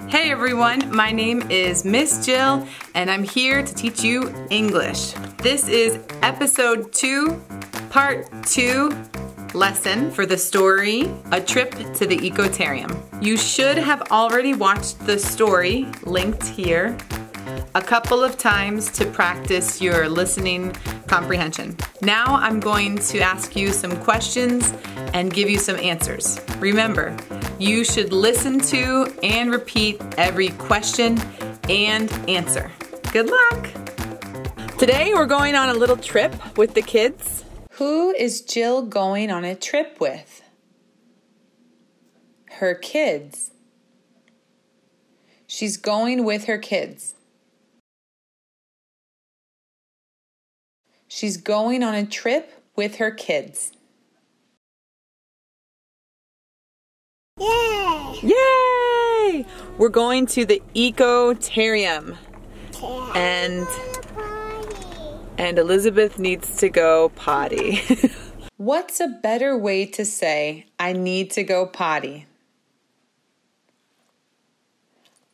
Hey everyone, my name is Miss Jill and I'm here to teach you English. This is episode 2, part 2 lesson for the story, A Trip to the Ecotarium. You should have already watched the story, linked here, a couple of times to practice your listening comprehension. Now I'm going to ask you some questions and give you some answers. Remember, you should listen to and repeat every question and answer. Good luck! Today we're going on a little trip with the kids. Who is Jill going on a trip with? Her kids. She's going with her kids. She's going on a trip with her kids. Yay! Yay! We're going to the Ecotarium. And Elizabeth needs to go potty. What's a better way to say, I need to go potty?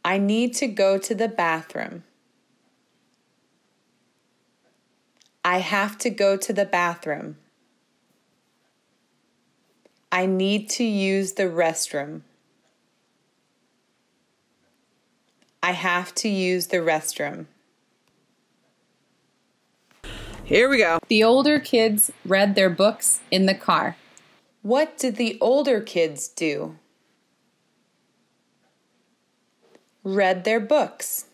I need to go to the bathroom. I have to go to the bathroom. I need to use the restroom. I have to use the restroom. Here we go. The older kids read their books in the car. What did the older kids do? Read their books.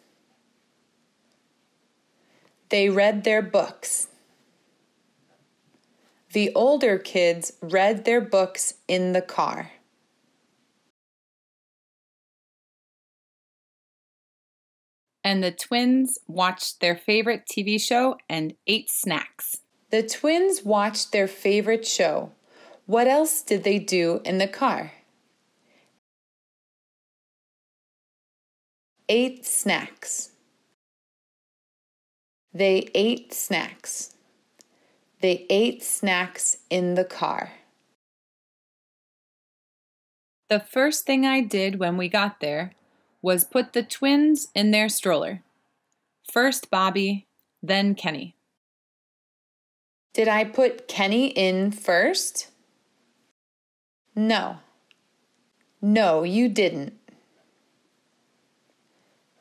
They read their books. The older kids read their books in the car. And the twins watched their favorite TV show and ate snacks. The twins watched their favorite show. What else did they do in the car? Ate snacks. They ate snacks. They ate snacks in the car. The first thing I did when we got there was put the twins in their stroller. First Bobby, then Kenny. Did I put Kenny in first? No. No, you didn't.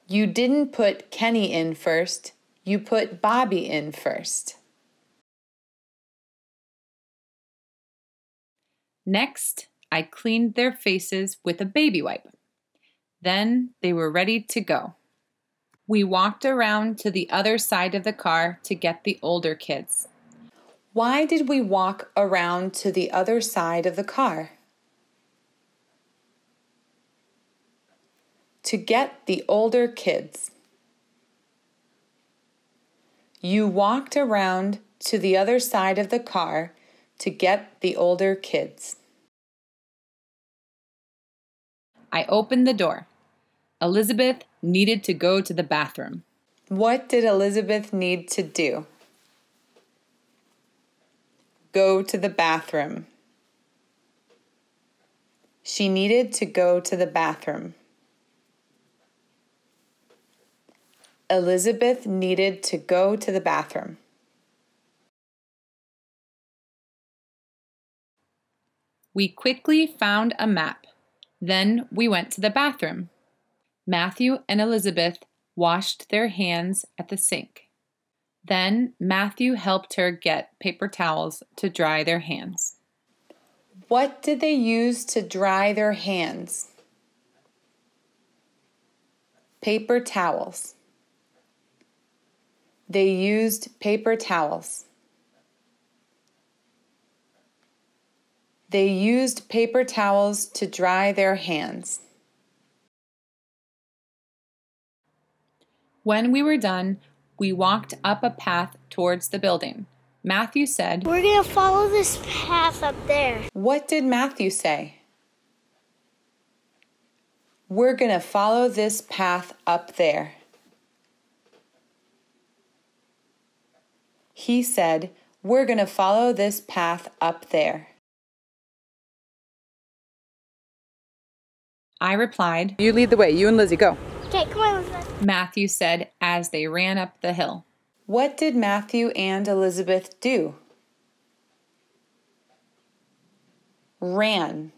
You didn't put Kenny in first. You put Bobby in first. Next, I cleaned their faces with a baby wipe. Then they were ready to go. We walked around to the other side of the car to get the older kids. Why did we walk around to the other side of the car? To get the older kids. You walked around to the other side of the car to get the older kids. I opened the door. Elizabeth needed to go to the bathroom. What did Elizabeth need to do? Go to the bathroom. She needed to go to the bathroom. Elizabeth needed to go to the bathroom. We quickly found a map. Then we went to the bathroom. Matthew and Elizabeth washed their hands at the sink. Then Matthew helped her get paper towels to dry their hands. What did they use to dry their hands? Paper towels. They used paper towels. They used paper towels to dry their hands. When we were done, we walked up a path towards the building. Matthew said, We're going to follow this path up there. What did Matthew say? We're going to follow this path up there. He said, we're going to follow this path up there. I replied, "You lead the way, you and Lizzie, go." Okay, come on, Elizabeth. Matthew said as they ran up the hill. What did Matthew and Elizabeth do? Ran.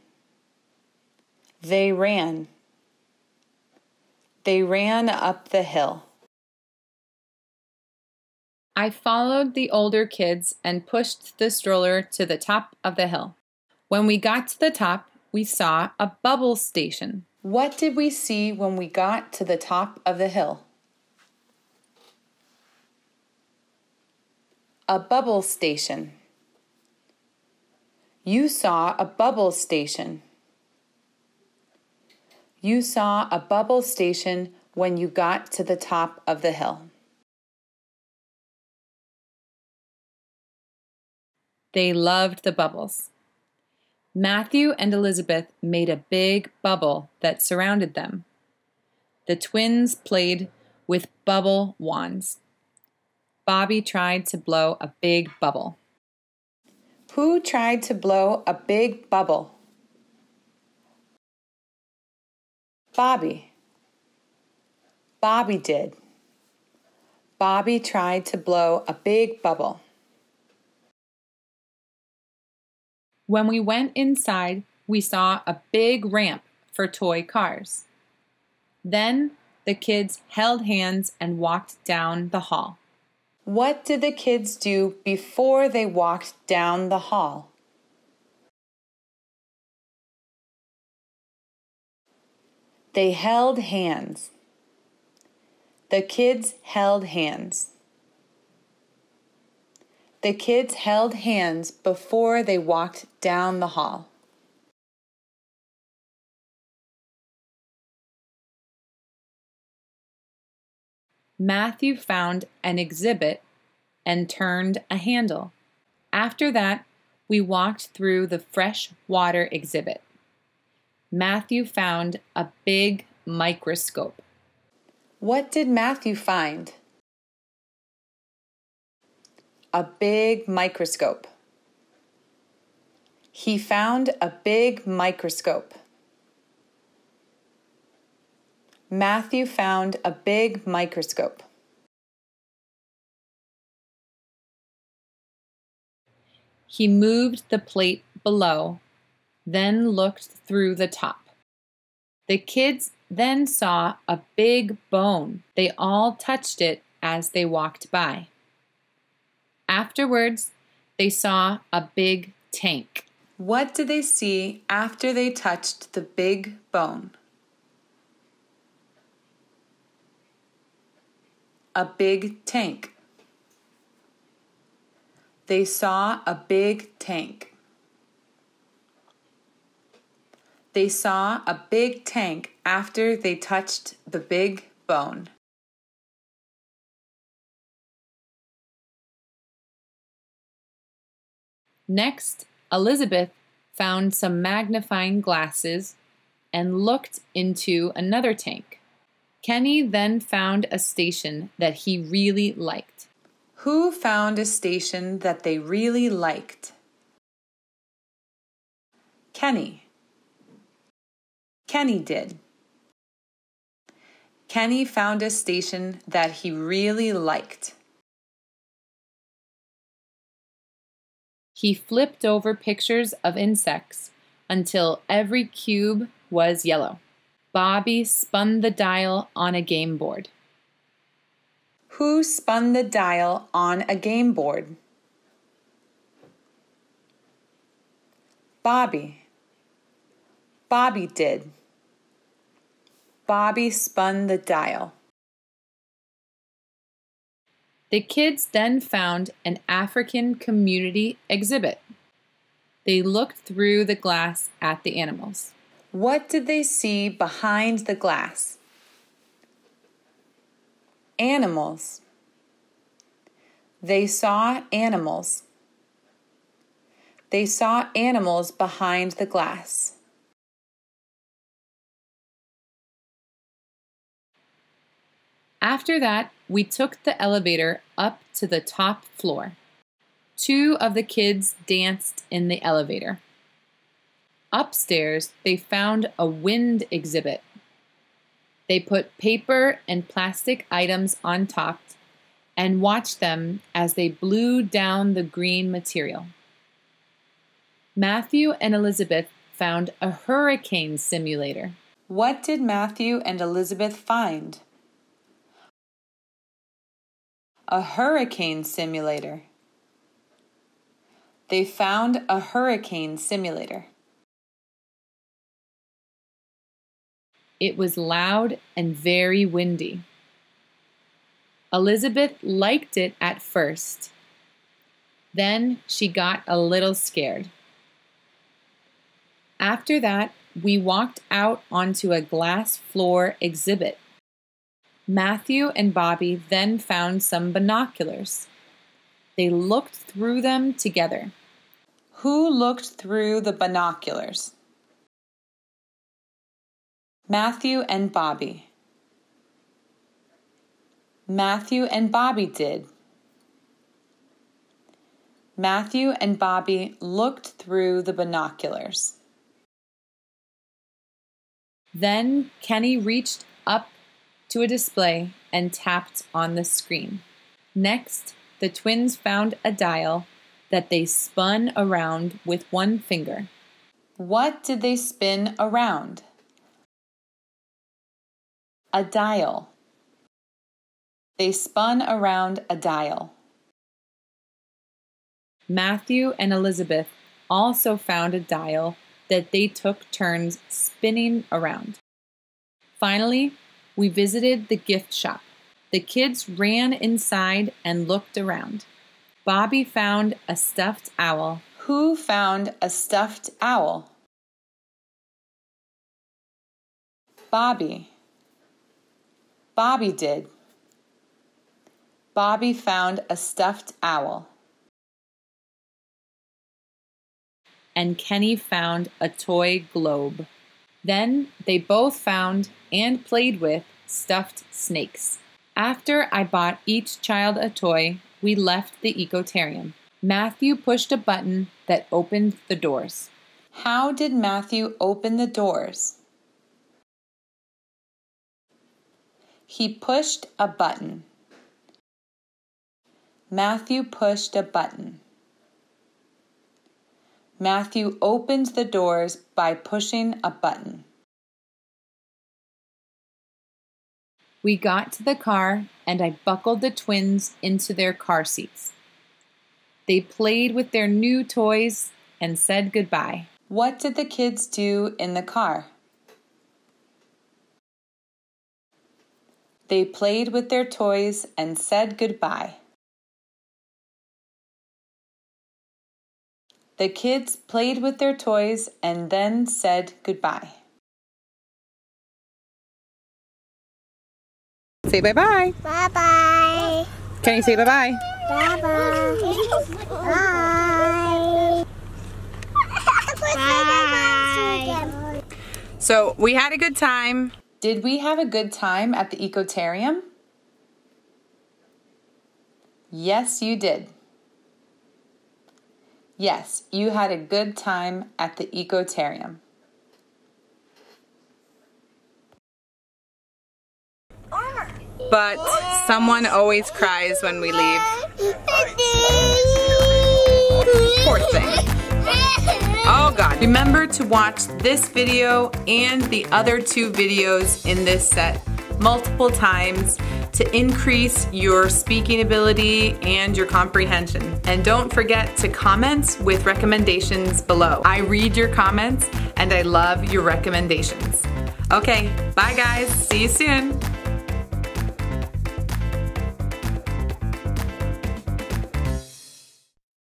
They ran. They ran up the hill. I followed the older kids and pushed the stroller to the top of the hill. When we got to the top, we saw a bubble station. What did we see when we got to the top of the hill? A bubble station. You saw a bubble station. You saw a bubble station when you got to the top of the hill. They loved the bubbles. Matthew and Elizabeth made a big bubble that surrounded them. The twins played with bubble wands. Bobby tried to blow a big bubble. Who tried to blow a big bubble? Bobby. Bobby did. Bobby tried to blow a big bubble. When we went inside, we saw a big ramp for toy cars. Then the kids held hands and walked down the hall. What did the kids do before they walked down the hall? They held hands. The kids held hands. The kids held hands before they walked down the hall. Matthew found an exhibit and turned a handle. After that, we walked through the fresh water exhibit. Matthew found a big microscope. What did Matthew find? A big microscope. He found a big microscope. Matthew found a big microscope. He moved the plate below, then looked through the top. The kids then saw a big bone. They all touched it as they walked by. Afterwards, they saw a big tank. What did they see after they touched the big bone? A big tank. They saw a big tank. They saw a big tank after they touched the big bone. Next, Elizabeth found some magnifying glasses and looked into another tank. Kenny then found a station that he really liked. Who found a station that they really liked? Kenny. Kenny did. Kenny found a station that he really liked. He flipped over pictures of insects until every cube was yellow. Bobby spun the dial on a game board. Who spun the dial on a game board? Bobby. Bobby did. Bobby spun the dial. The kids then found an African community exhibit. They looked through the glass at the animals. What did they see behind the glass? Animals. They saw animals. They saw animals behind the glass. After that, we took the elevator up to the top floor. 2 of the kids danced in the elevator. Upstairs, they found a wind exhibit. They put paper and plastic items on top and watched them as they blew down the green material. Matthew and Elizabeth found a hurricane simulator. What did Matthew and Elizabeth find? A hurricane simulator. They found a hurricane simulator. It was loud and very windy. Elizabeth liked it at first. Then she got a little scared. After that, we walked out onto a glass floor exhibit. Matthew and Bobby then found some binoculars. They looked through them together. Who looked through the binoculars? Matthew and Bobby. Matthew and Bobby did. Matthew and Bobby looked through the binoculars. Then Kenny reached up to a display and tapped on the screen. Next, the twins found a dial that they spun around with one finger. What did they spin around? A dial. They spun around a dial. Matthew and Elizabeth also found a dial that they took turns spinning around. Finally, we visited the gift shop. The kids ran inside and looked around. Bobby found a stuffed owl. Who found a stuffed owl? Bobby. Bobby did. Bobby found a stuffed owl. And Kenny found a toy globe. Then they both found and played with stuffed snakes. After I bought each child a toy, we left the Ecotarium. Matthew pushed a button that opened the doors. How did Matthew open the doors? He pushed a button. Matthew pushed a button. Matthew opened the doors by pushing a button. We got to the car and I buckled the twins into their car seats. They played with their new toys and said goodbye. What did the kids do in the car? They played with their toys and said goodbye. The kids played with their toys and then said goodbye. Say bye-bye. Bye-bye. Can you say bye-bye? Bye-bye. Bye. Bye. So we had a good time. Did we have a good time at the Ecotarium? Yes, you did. Yes, you had a good time at the Ecotarium. But someone always cries when we leave. Poor thing. Oh God. Remember to watch this video and the other 2 videos in this set multiple times to increase your speaking ability and your comprehension. And don't forget to comment with recommendations below. I read your comments and I love your recommendations. Okay, bye guys. See you soon.